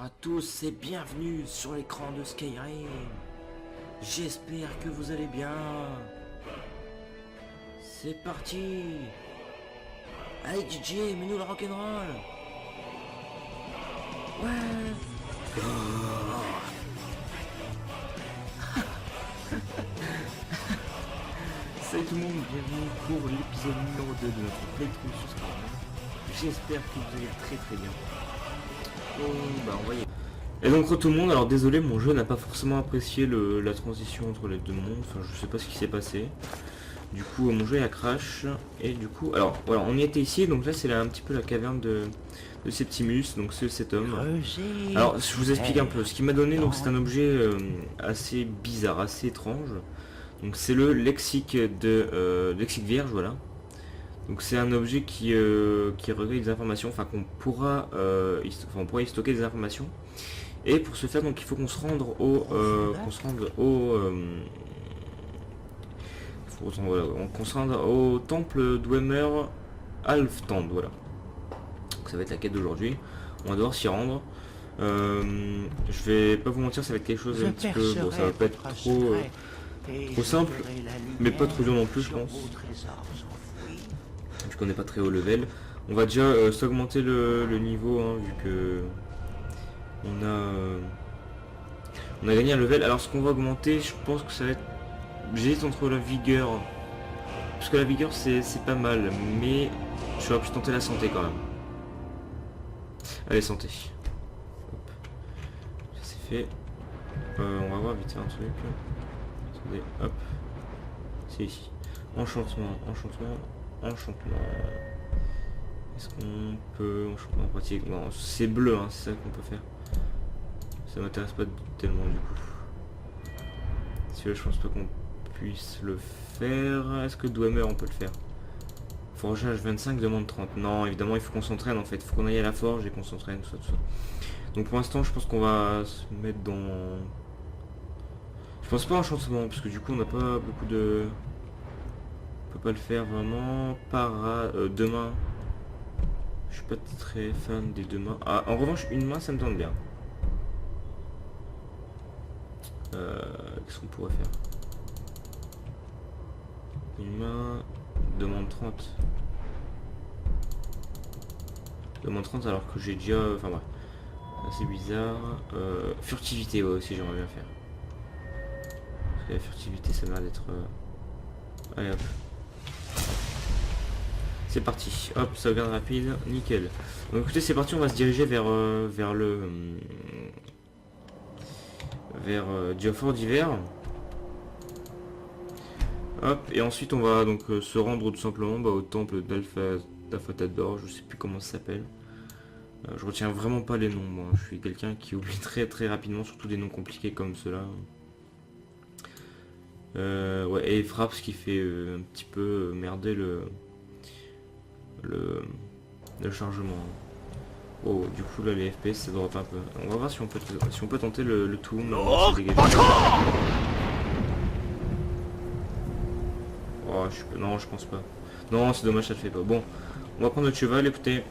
à tous et bienvenue sur l'écran de Skyrim. J'espère que vous allez bien. C'est parti. Allez DJ, mets-nous le rock'n'roll. Ouais. Salut tout le monde, bienvenue pour l'épisode numéro 2 de notre playthrough sur Skyrim. J'espère que vous allez très bien. Et donc tout le monde, alors désolé, mon jeu n'a pas forcément apprécié la transition entre les deux mondes, enfin je sais pas ce qui s'est passé. Du coup mon jeu a crash, et du coup, alors voilà, on y était ici, donc là c'est un petit peu la caverne de Septimus, donc c'est cet homme. Alors je vous explique un peu, ce qu'il m'a donné, donc c'est un objet assez bizarre, assez étrange. Donc c'est le lexique lexique vierge, voilà. Donc c'est un objet qui recueille des informations, enfin qu'on pourra, on pourra y stocker des informations. Et pour ce faire, donc il faut qu'on se rende au temple d'Ouemer Alftand, voilà. Donc ça va être la quête d'aujourd'hui. On va devoir s'y rendre. Je vais pas vous mentir, ça va être quelque chose un petit peu, bon, ça va pas être trop simple, mais pas trop dur non plus, je pense. Vu qu'on n'est pas très haut level, on va déjà s'augmenter le niveau, hein, vu que on a gagné un level. Alors ce qu'on va augmenter, je pense que ça va être, j'hésite entre la vigueur, parce que la vigueur c'est pas mal, mais je vais plus tenter la santé quand même. Allez, santé. Hop. Ça c'est fait. On va voir vite fait un truc. Attendez, hop, c'est ici. Enchantement. Est-ce qu'on peut enchantement pratique? Non, c'est bleu, hein, c'est ça qu'on peut faire. Ça m'intéresse pas tellement du coup. Celui-là, je pense pas qu'on puisse le faire. Est-ce que Dwemer on peut le faire? Forgeage 25 demande 30. Non, évidemment, il faut qu'on s'entraîne en fait. Il faut qu'on aille à la forge et qu'on s'entraîne, tout ça. Donc pour l'instant, je pense qu'on va se mettre dans... Je pense pas enchantement, parce que du coup, on n'a pas beaucoup de... On peut pas le faire vraiment. Deux mains. Je suis pas très fan des deux mains. Ah, en revanche, une main, ça me tente bien. Qu'est-ce qu'on pourrait faire? Une main demande 30. Demande 30 alors que j'ai déjà... Enfin bref. C'est bizarre. Furtivité, ouais, aussi j'aimerais bien faire. Parce que la furtivité, ça m'a l'air d'être... Allez hop. C'est parti, hop, sauvegarde rapide, nickel. Donc écoutez, c'est parti, on va se diriger vers Geoffroy d'hiver. Hop, et ensuite on va donc se rendre tout simplement au temple d'Alphatador, je sais plus comment ça s'appelle. Je retiens vraiment pas les noms, moi. Je suis quelqu'un qui oublie très rapidement, surtout des noms compliqués comme cela. Ouais, et Fraps qui fait un petit peu merder le chargement. Oh, du coup là les FPS ça drop un peu. On va voir si on peut tenter le tout. Oh, non, je pense pas. Non, c'est dommage, ça le fait pas. Bon, on va prendre notre cheval. Écoutez,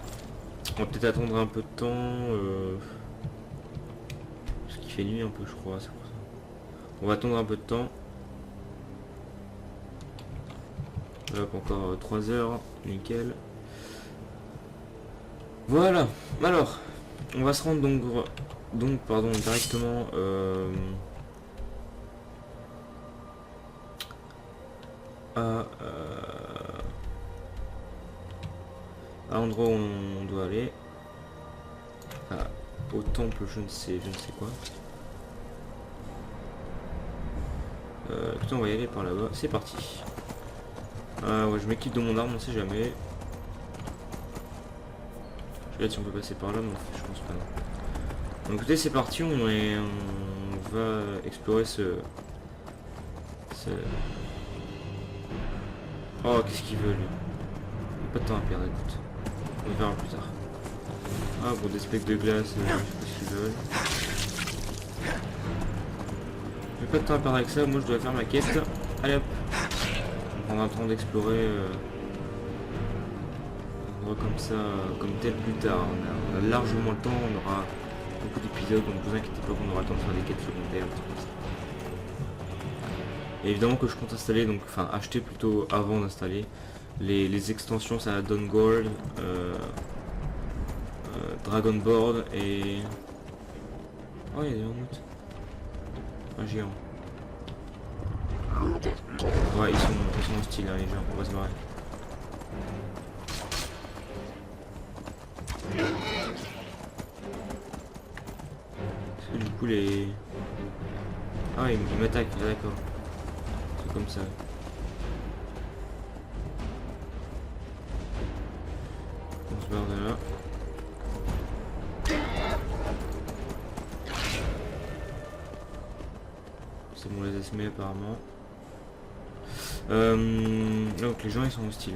on va peut-être attendre un peu de temps. Parce qu'il fait nuit un peu, je crois. C'est pour ça. On va attendre un peu de temps. Hop, encore 3 heures, nickel. Voilà, alors, on va se rendre directement à l'endroit où on doit aller. Au temple, je ne sais quoi. Écoutez, on va y aller par là-bas, c'est parti. Ouais, je m'équipe de mon arme, on sait jamais. Je regarde si on peut passer par là, mais je pense pas. Donc écoutez, c'est parti, on va explorer Oh, qu'est-ce qu'il veut lui? Il n'y a pas de temps à perdre, écoute. On verra plus tard. Ah bon, des specs de glace, je sais pas ce qu'ils veulent. J'ai pas de temps à perdre avec ça, moi je dois faire ma quête. Allez hop. On prendra le temps d'explorer comme ça, comme tel plus tard. On a largement le temps, on aura beaucoup d'épisodes, donc vous inquiétez pas qu'on aura le temps de faire des quêtes secondaires, des trucs comme ça. Et évidemment que je compte installer, donc enfin acheter plutôt avant d'installer les extensions, ça donne Gold, Dragon Board et... Oh il y a des mammouths. Un géant. Ouais ils sont hostiles hein, les gens, on va se barrer. Parce que du coup les... Ah ils m'attaquent, ah, d'accord. C'est comme ça. On se barre de là. C'est bon, on les a semés apparemment. Donc les gens ils sont hostiles.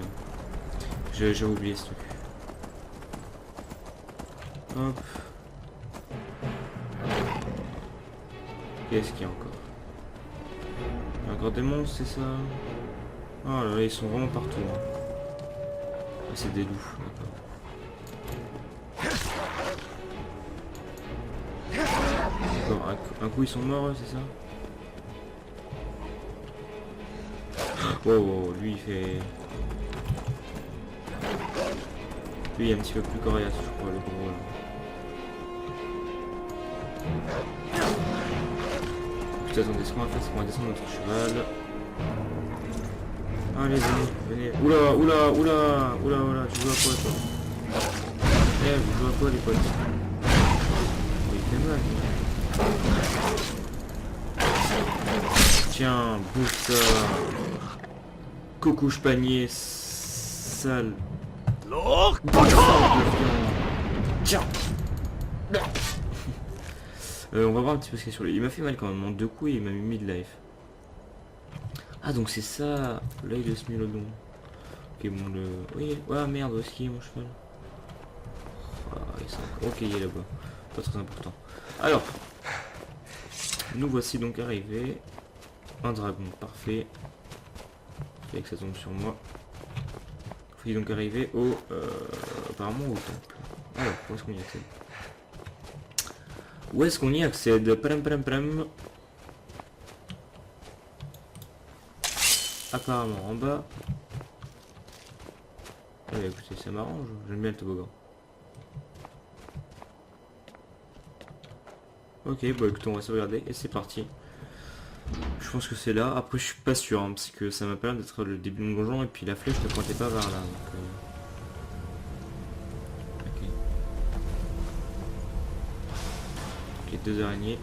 J'ai oublié ce truc. Hop. Qu'est-ce qu'il y a encore? Il y a encore des monstres, c'est ça? Oh là là, ils sont vraiment partout. Hein. Ah, c'est des loups, d'accord. Un coup ils sont morts, c'est ça? Oh, lui il fait... Lui il est un petit peu plus coriace, je crois, le gros là. Putain, attendez, ce qu'on va faire, c'est qu'on va descendre notre cheval. Allez, venez. Oula, oula, oula, oula, oula, tu joues à quoi toi? Eh, vous jouez à quoi les potes? Oh, il fait mal. Tiens, bouffe ça. Cocouche panier, sale. Tiens. On va voir un petit peu ce qu'il y a sur lui. Il m'a fait mal quand même, en 2 coups et il m'a mis mid-life. Ah donc c'est ça, l'œil de Smilodon. Ok bon le... Oui, ouais merde, où est-ce qu'il est mon cheval? Ok il est là-bas, pas très important. Alors, nous voici donc arrivés. Un dragon, parfait. Fait que ça tombe sur moi. Faut donc arriver au... apparemment au temple. Alors, où est-ce qu'on y accède? Où est-ce qu'on y accède? Param. Apparemment en bas. Ah bah écoutez, ça m'arrange, j'aime bien le toboggan. Ok, bah écoutez, on va se regarder et c'est parti. Je pense que c'est là, après je suis pas sûr, hein, parce que ça m'a pas l'air d'être le début de mon donjon et puis la flèche ne pointait pas vers là. Donc, ok, 2 araignées.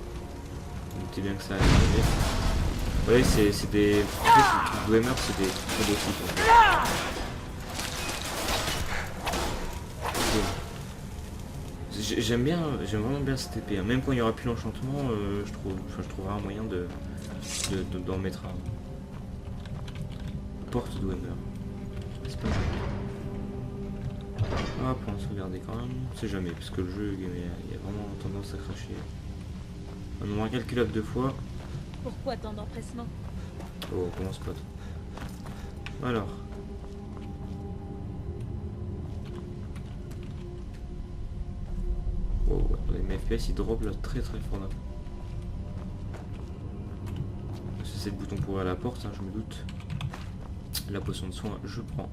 Notez bien que ça allait arriver. Ouais, c'est des... En fait, le truc de Dwemer, c'est des prototypes en fait. J'aime vraiment bien cette épée. Hein. Même quand il n'y aura plus l'enchantement, je trouverai un moyen d'en mettre un. Porte de Dwemer. C'est pas mal. Ah, pour se regarder quand même. C'est jamais, parce que le jeu, il y a vraiment tendance à cracher. Un nombre incalculable de fois. Pourquoi tant d'empressement? Oh, on commence pas. Alors. Oh, ouais, mes FPS ils drop là très fort là. C'est le bouton pour ouvrir la porte, hein, je me doute. La potion de soin, je prends.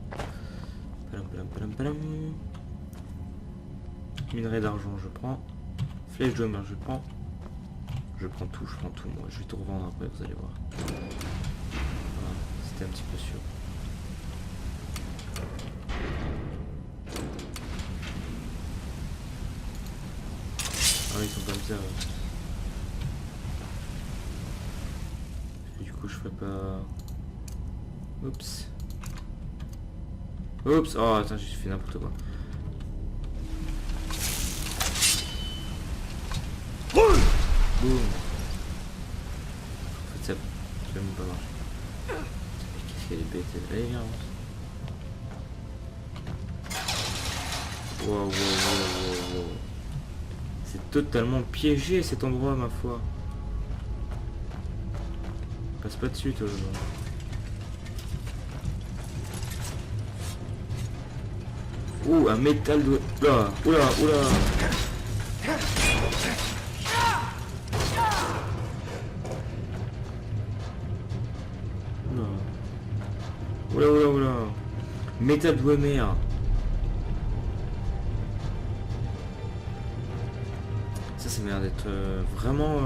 Palam. Minerai d'argent, je prends. Flèche de main, je prends. Je prends tout, moi. Je vais tout revendre après, vous allez voir. Voilà, c'était un petit peu sûr. Ah ils sont comme ça. Du coup je ferai pas... Oups. Oh attends, j'ai fait n'importe quoi. Boum. En fait ça peut même pas marcher. Qu'est-ce qu'elle est bête elle. Allez viens. Wow. C'est totalement piégé cet endroit ma foi. Passe pas dessus toi. Ouh un métal de... Oula. Oula oula oula. Métal Dwemer. Ça m'a l'air d'être vraiment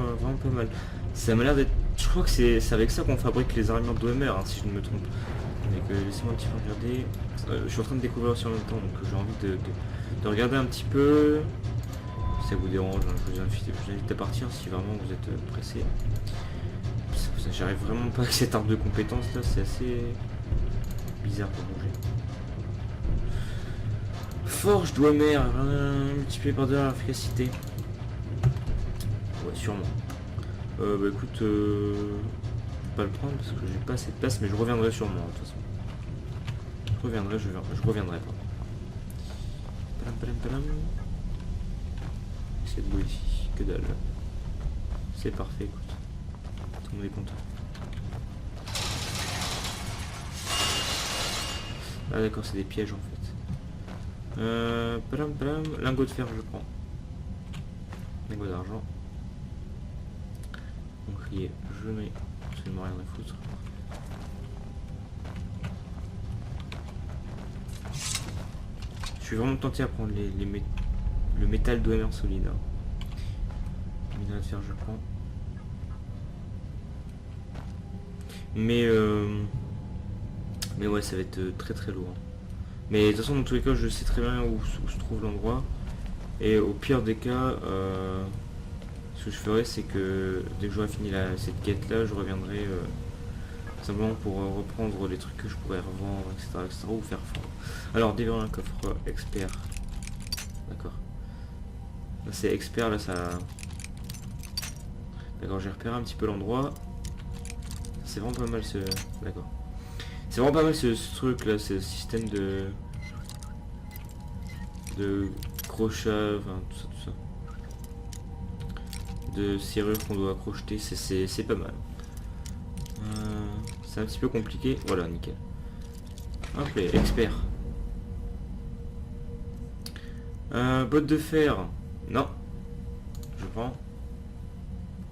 pas mal. Ça m'a l'air d'être... Je crois que c'est avec ça qu'on fabrique les armures de Dwemer, hein, si je ne me trompe. Donc laissez-moi un petit peu regarder. Je suis en train de découvrir aussi en même temps, donc j'ai envie de regarder un petit peu. Si ça vous dérange, hein, je vous invite à partir si vraiment vous êtes pressé. J'arrive vraiment pas avec cette arme de compétence là, c'est assez bizarre pour bouger. Forge Dwemer, multiplié par 2 l'efficacité. Ouais, sûrement. Bah écoute, je vais pas le prendre parce que j'ai pas assez de place, mais je reviendrai sûrement de toute façon. Je reviendrai pas. Palam, palam, palam. C'est de beau ici, que dalle. C'est parfait, écoute. Tout le monde est content. Ah d'accord, c'est des pièges en fait. Palam, palam. Lingot de fer, je prends. Lingot d'argent. Bouclier, je n'ai absolument rien à foutre. Je suis vraiment tenté à prendre le métal Dwemer solide. Hein. Minerai de fer, je prends. Mais ouais, ça va être très très lourd. Mais de toute façon, dans tous les cas, je sais très bien où se trouve l'endroit. Et au pire des cas, ce que je ferai, c'est que dès que j'aurai fini cette quête là, je reviendrai simplement pour reprendre les trucs que je pourrais revendre, etc., ou faire fondre. Alors, déverrouiller un coffre expert. D'accord. Là c'est expert, là ça... D'accord, j'ai repéré un petit peu l'endroit. C'est vraiment pas mal ce... D'accord. C'est vraiment pas mal ce truc là, ce système de crochet, enfin tout ça. De serrure qu'on doit crocheter, c'est pas mal. C'est un petit peu compliqué. Voilà, nickel. Hop, les expert. Botte de fer. Non. Je prends.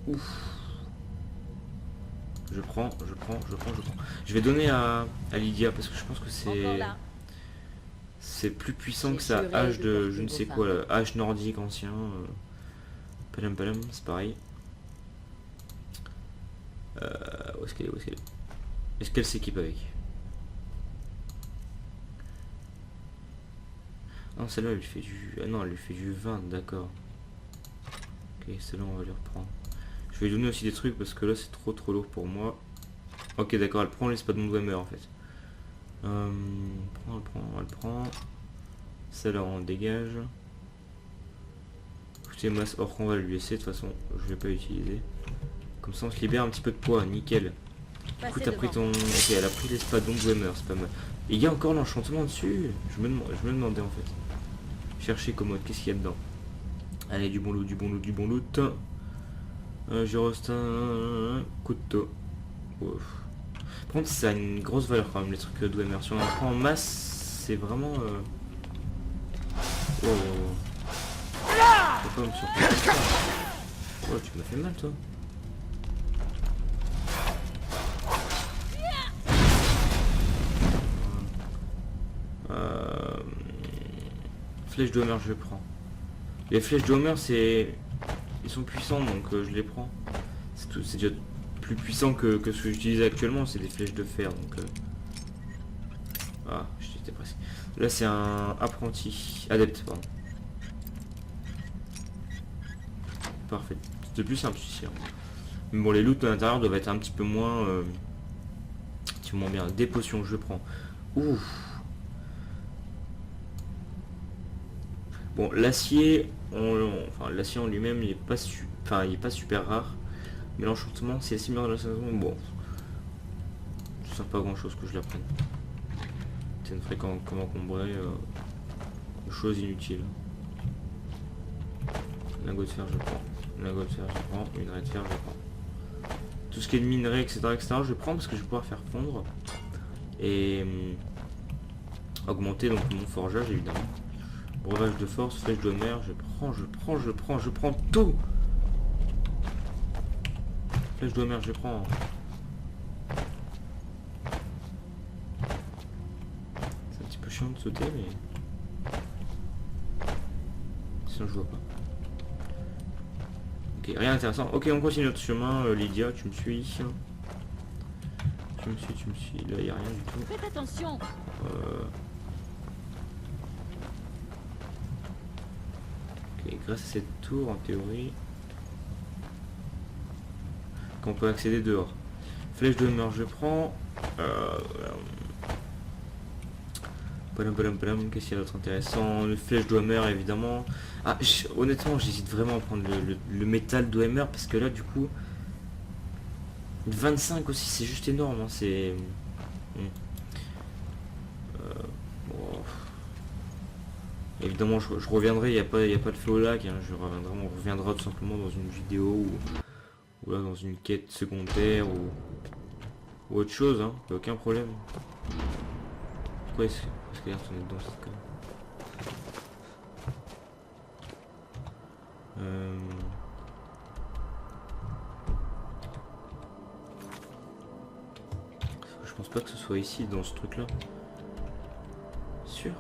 Ouf. Je prends. Je vais donner à Lydia parce que je pense que c'est plus puissant que sa hache de je ne sais quoi, la hache nordique ancien. Palam palam, c'est pareil. Où est-ce qu'elle est? Est-ce qu'elle s'équipe avec? Non, celle-là elle fait du... Ah non, elle lui fait du 20, d'accord. Ok, celle-là on va lui reprendre. Je vais lui donner aussi des trucs parce que là c'est trop lourd pour moi. Ok, d'accord, elle prend l'espadon de Dwemer en fait. Elle prend. Celle-là on dégage. Écoutez, masse or qu'on va lui laisser, de toute façon je vais pas l'utiliser. Comme ça on se libère un petit peu de poids, nickel. Écoute, t'as pris ton... Ok, elle a pris l'espadon de Dwemer, c'est pas mal. Et il y a encore l'enchantement dessus. Je me demandais en fait. Chercher commode, qu'est-ce qu'il y a dedans? Allez, du bon loot. Je reste un couteau. Ouf. Par contre, ça a une grosse valeur quand même, les trucs Dwemer. Si on en prend en masse, c'est vraiment... Oh. Faut pas me surprendre. Oh, tu m'as fait mal, toi. Flèche Dwemer, je prends. Les flèches Dwemer, ils sont puissants, donc je les prends. C'est déjà plus puissant que ce que j'utilise actuellement, c'est des flèches de fer, donc... Ah, j'étais presque. Là, c'est un apprenti. Adepte, pardon. Parfait. C'était plus simple, ici. Hein. Mais bon, les loots à l'intérieur doivent être un petit peu moins... bien. Des potions, je prends. Ouf. Bon, l'acier, l'acier en lui-même, il est pas super rare. Mais l'enchantement, c'est similaire à la saison. Bon, ça sert pas à grand chose que je la prenne. C'est une fréquence comment combrer chose inutile. Lingot de fer, je prends. Lingot de fer, je prends. Minerai de fer, je prends. Tout ce qui est de minerai, etc., je prends parce que je vais pouvoir faire fondre et augmenter donc mon forgeage évidemment. Breuvage de force, flèche de mer, je prends tout. Flèche de mer, je prends. C'est un petit peu chiant de sauter, mais... Sinon je vois pas. Ok, rien d'intéressant. Ok, on continue notre chemin. Lydia, tu me suis. Tu me suis. Là, il n'y a rien du tout. Faites attention. Ok, grâce à cette tour, en théorie, qu'on peut accéder dehors. Flèche de mort, je prends. Qu'est-ce qu'il y a d'autre intéressant? Une flèche d'Homer, évidemment. Ah, honnêtement, j'hésite vraiment à prendre le métal d'Homer parce que là, du coup, 25 aussi, c'est juste énorme. Hein, c'est. Bon. Évidemment, je reviendrai. Il n'y a pas de feu au lac. Hein, on reviendra tout simplement dans une vidéo ou là dans une quête secondaire ou autre chose. Hein, aucun problème. Pourquoi est-ce qu'il est retourné dedans cette conne? Je pense pas que ce soit ici dans ce truc là. Sûr.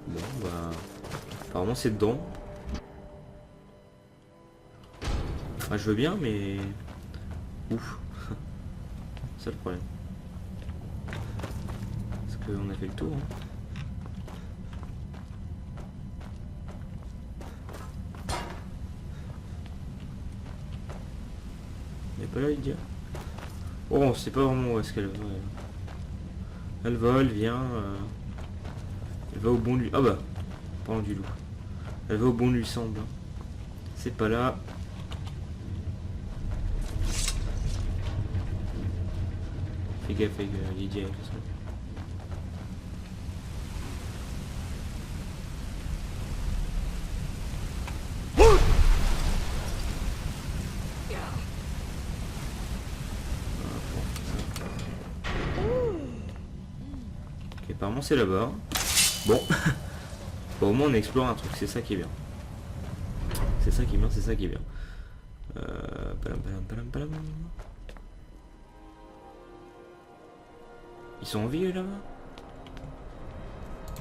Bon bah apparemment c'est dedans. Ah, je veux bien mais ouf. C'est le problème. Parce qu'on a fait le tour. Hein. Elle est pas là, Lydia. Oh, on sait pas vraiment où est-ce qu'elle va. Elle va, elle vient. Elle va au bon lui. Ah bah, parlant du loup. Elle va au bon lui semble. C'est pas là. Fais gaffe avec Lydia avec ça. Apparemment c'est là-bas. Bon. Bon, au moins on explore un truc, c'est ça qui est bien. C'est ça qui est bien, c'est ça qui est bien. Palam. Ils sont en vie là-bas?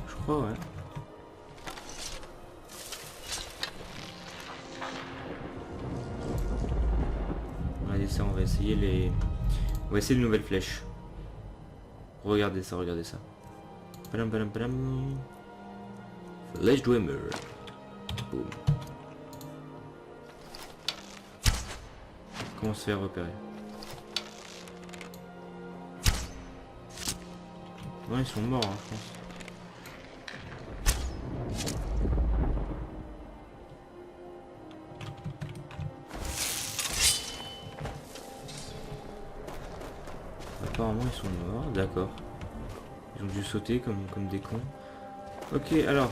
Je crois, ouais. Regardez ça, on va essayer les... On va essayer de nouvelles flèches. Regardez ça, regardez ça. Palam. Flèche Dwemer. Boum. Comment se faire repérer? Ouais, ils sont morts, hein, je pense. Apparemment, ils sont morts, d'accord. Ils ont dû sauter comme des cons. Ok, alors.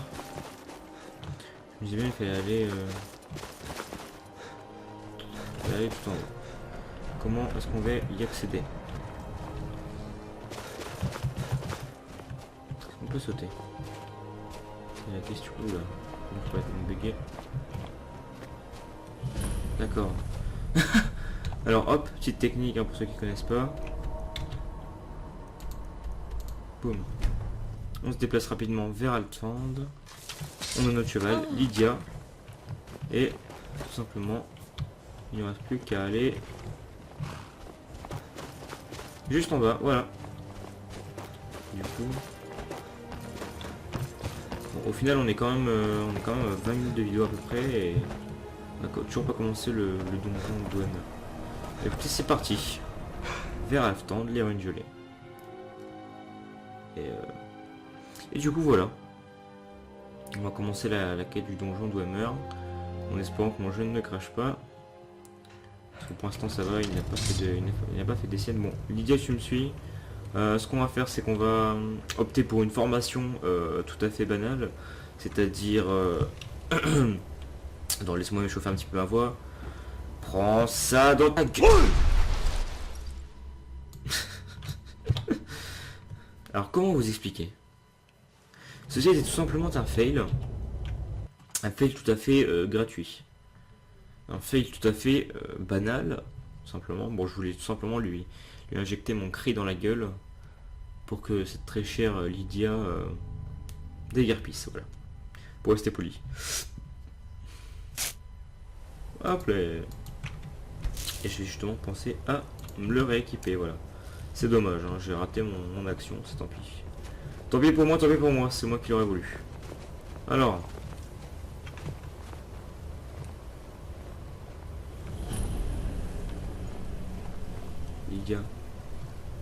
Je me disais bien, il fallait aller tout en haut. Comment est-ce qu'on va y accéder? Est-ce qu'on peut sauter? C'est la question. Oula, je vais me bugger. D'accord. Alors hop, petite technique hein, pour ceux qui connaissent pas. Boum. On se déplace rapidement vers Althand. On a notre cheval, Lydia. Et tout simplement, il ne reste plus qu'à aller juste en bas. Voilà. Du coup, bon, au final, on est quand même 20 minutes de vidéo à peu près et on n'a toujours pas commencé le donjon de douane. Écoutez, c'est parti. Vers Althand, les ruines gelées. Et du coup voilà. On va commencer la quête du donjon d'Hammer en espérant que mon jeu ne crache pas. Parce que pour l'instant ça va, il n'a pas fait des siennes. Bon, Lydia tu me suis. Ce qu'on va faire c'est qu'on va opter pour une formation tout à fait banale. C'est-à-dire... Attends, laisse-moi échauffer un petit peu ma voix. Prends ça dans ta gueule. Alors comment vous expliquer? Ceci était tout simplement un fail. Un fail tout à fait gratuit. Un fail tout à fait banal. Simplement. Bon, je voulais tout simplement lui injecter mon cri dans la gueule. Pour que cette très chère Lydia déguerpisse. Voilà. Pour rester poli. Hop là. Et je vais justement penser à me le rééquiper. Voilà. C'est dommage. Hein, j'ai raté mon action. C'est tant pis. Tant pis pour moi, tant pis pour moi. C'est moi qui l'aurais voulu. Alors. Lydia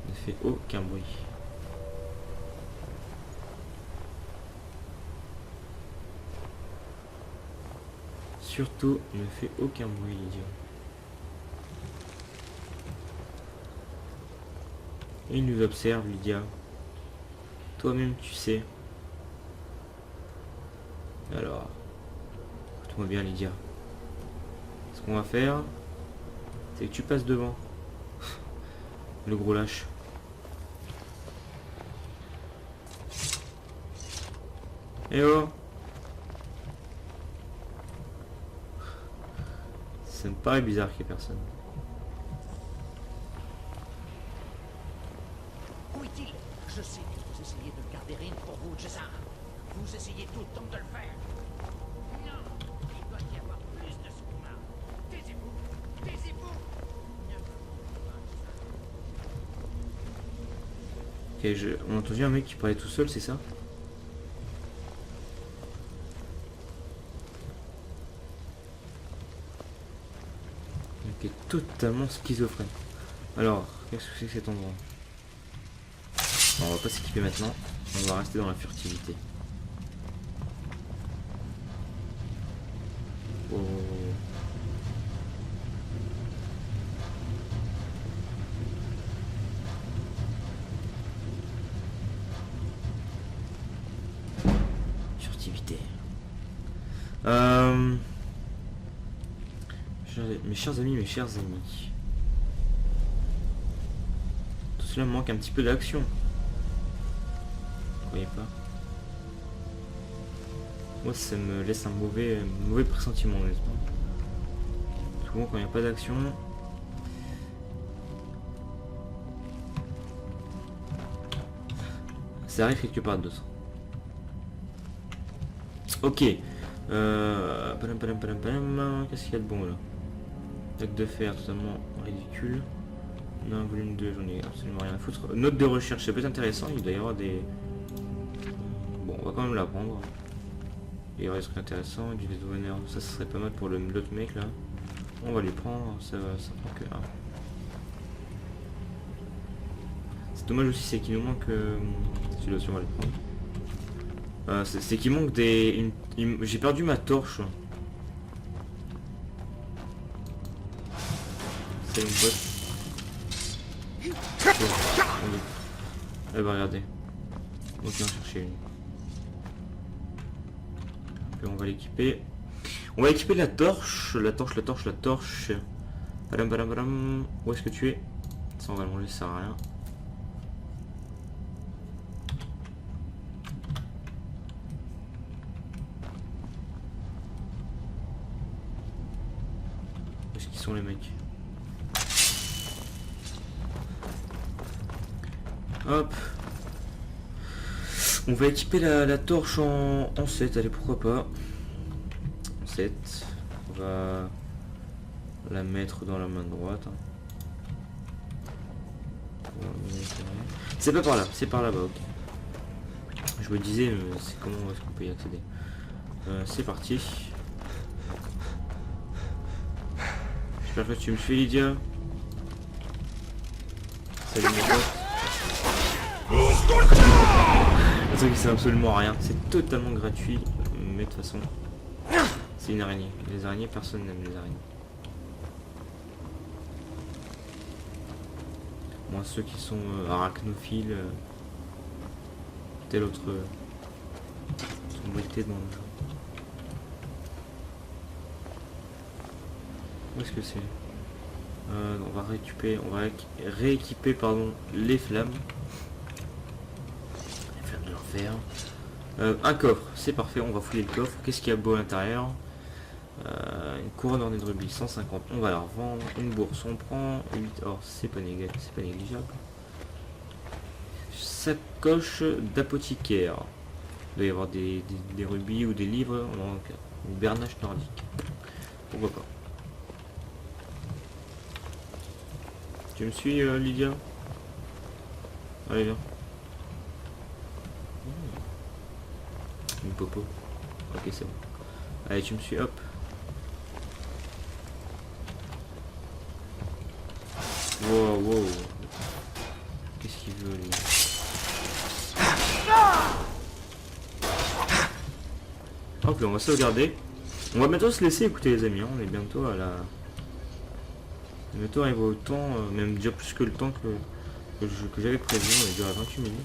ne fait aucun bruit. Surtout ne fait aucun bruit, Lydia. Et il nous observe, Lydia. Toi-même tu sais. Alors, écoute-moi bien, Lydia. Ce qu'on va faire, c'est que tu passes devant. Le gros lâche. Eh oh! Ça me paraît bizarre qu'il n'y ait personne. Où est-il? Je sais que vous essayez de garder rien pour vous, César. Vous essayez tout le temps de le faire. Non, il doit y avoir plus de sous-marins. Taisez-vous, taisez-vous. Ok, on a entendu un mec qui parlait tout seul, c'est ça? Ok, totalement schizophrène. Alors, qu'est-ce que c'est que cet endroit? Non, on va pas s'équiper maintenant, on va rester dans la furtivité. Oh. Furtivité. Mes chers amis, mes chers amis. Tout cela me manque un petit peu d'action. Vous voyez pas? Moi ça me laisse un mauvais pressentiment honnêtement. Souvent quand il n'y a pas d'action. Ça arrive quelque part d'autre. Ok. Qu'est-ce qu'il y a de bon là? Acte de fer totalement ridicule. Non, volume 2, j'en ai absolument rien à foutre. Note de recherche, ça peut être intéressant, il doit y avoir des... Bon, on va quand même la prendre. Il y aurait des trucs intéressants, du dédouaneur, ça serait pas mal pour l'autre mec là. On va les prendre, ça prend que 1. C'est dommage aussi, c'est qu'il nous manque... celui-là aussi on va les prendre. C'est qu'il manque des... J'ai perdu ma torche. C'est une botte. Elle va regarder. Ok, on va chercher une. Puis on va l'équiper. On va équiper la torche. La torche. Badam, badam, badam. Où est-ce que tu es? Ça on va le manger, ça sert à rien. Où est-ce qu'ils sont les mecs? Hop. On va équiper la torche en 7, allez pourquoi pas. 7. On va la mettre dans la main droite. C'est pas par là, c'est par là-bas, ok. Je me disais, c'est comment est-ce qu'on peut y accéder. C'est parti. J'espère que tu me suis, Lydia. Salut mon pote. Le truc c'est absolument rien, c'est totalement gratuit, mais de toute façon, c'est une araignée. Les araignées, personne n'aime les araignées. Moi ceux qui sont arachnophiles, tel autre sombreté dans le jeu. Où est-ce que c'est? On va rééquiper pardon les flammes. De l'enfer. Un coffre, c'est parfait, on va fouiller le coffre. Qu'est-ce qu'il y a beau à l'intérieur? Une couronne ornée de rubis, 150. On va la revendre. Une bourse, on prend 8 or, c'est pas négligeable. Sacoche d'apothicaire. Il doit y avoir des rubis ou des livres. Une bernache nordique. Pourquoi pas. Tu me suis, Lydia? Allez, viens. Une popo. Ok, c'est bon. Allez, tu me suis, hop. Wow, wow. Qu'est-ce qu'il veut, lui? Ok, on va sauvegarder. On va bientôt se laisser écouter, les amis. Hein. On est bientôt à la... On est bientôt arrivé au temps, même déjà plus que le temps que j'avais prévu. On est déjà à 28 minutes.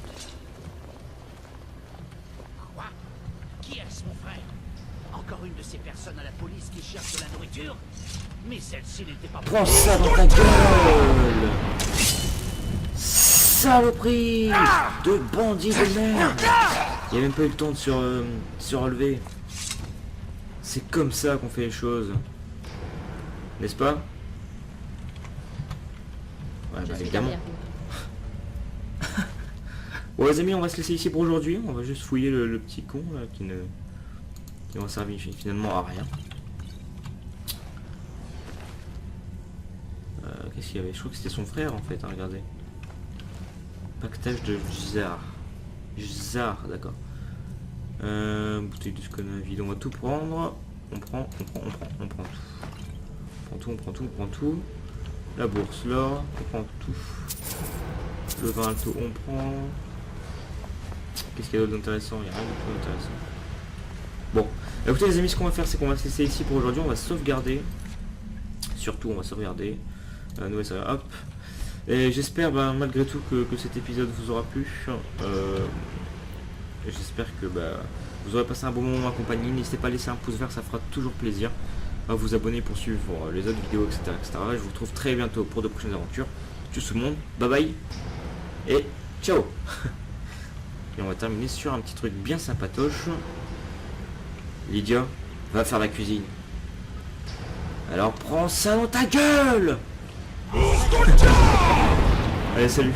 Quoi? Qui est-ce, mon frère? Encore une de ces personnes à la police qui cherche de la nourriture? Mais celle-ci n'était pas... Prends ça dans ta gueule! Saloperie de bandit de merde! Il n'y a même pas eu le temps de se relever. C'est comme ça qu'on fait les choses. N'est-ce pas? Ouais, bah évidemment. Bon les amis, on va se laisser ici pour aujourd'hui. On va juste fouiller le petit con là, qui va servir finalement à rien. Qu'est-ce qu'il y avait? Je crois que c'était son frère en fait, hein, regardez. Pactage de Jar. Jar, d'accord. Bouteille de scone vide, on va tout prendre. On prend tout. On prend tout. La bourse là, on prend tout. Le vin alto, on prend. Qu'est-ce qu'il y a d'autre d'intéressant? Il n'y a rien de plus intéressant. Bon, écoutez les amis, ce qu'on va faire, c'est qu'on va se laisser ici pour aujourd'hui. On va sauvegarder. Surtout, on va sauvegarder. Nouvelle série, hop. Et j'espère malgré tout que cet épisode vous aura plu. J'espère que vous aurez passé un bon moment en compagnie. N'hésitez pas à laisser un pouce vert, ça fera toujours plaisir. À vous abonner pour suivre les autres vidéos, etc., etc. Je vous retrouve très bientôt pour de prochaines aventures. Tchuss tout le monde, bye bye et ciao. Et on va terminer sur un petit truc bien sympatoche. Lydia va faire la cuisine. Alors prends ça dans ta gueule. Allez, salut.